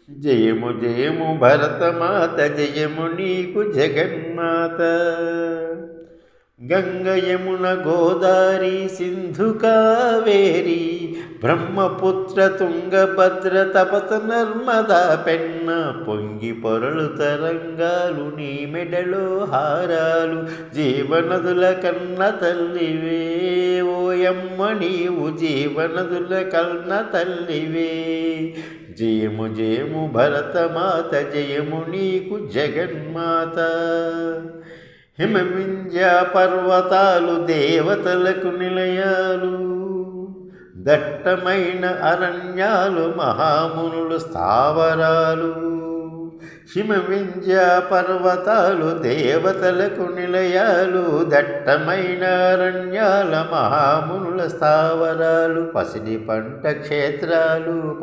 జయము జయము భరతమాత, జయము నీకు జగన్మాత. గంగ యమున గోదారి సింధు కావేరి, బ్రహ్మపుత్ర తుంగభద్ర తపత నర్మదా పెన్న. పొంగి పొరలు తరంగాలు నీ మెడలో హారాలు, జీవనదుల కన్న తల్లివే ఓయమ్మ నీవు, జీవనదుల కన్న తల్లివే. జయము జయము భరతమాత, జయము నీకు జగన్మాత. హిమవింధ్య పర్వతాలు దేవతలకు నిలయాలు, దట్టమైన అరణ్యాలు మహామునులు స్థావరాలు. హిమవింధ్య పర్వతాలు దేవతలకు నిలయాలు, దట్టమైన అరణ్యాల మహామునుల స్థావరాలు. పసిడి పంట క్షేత్రాలు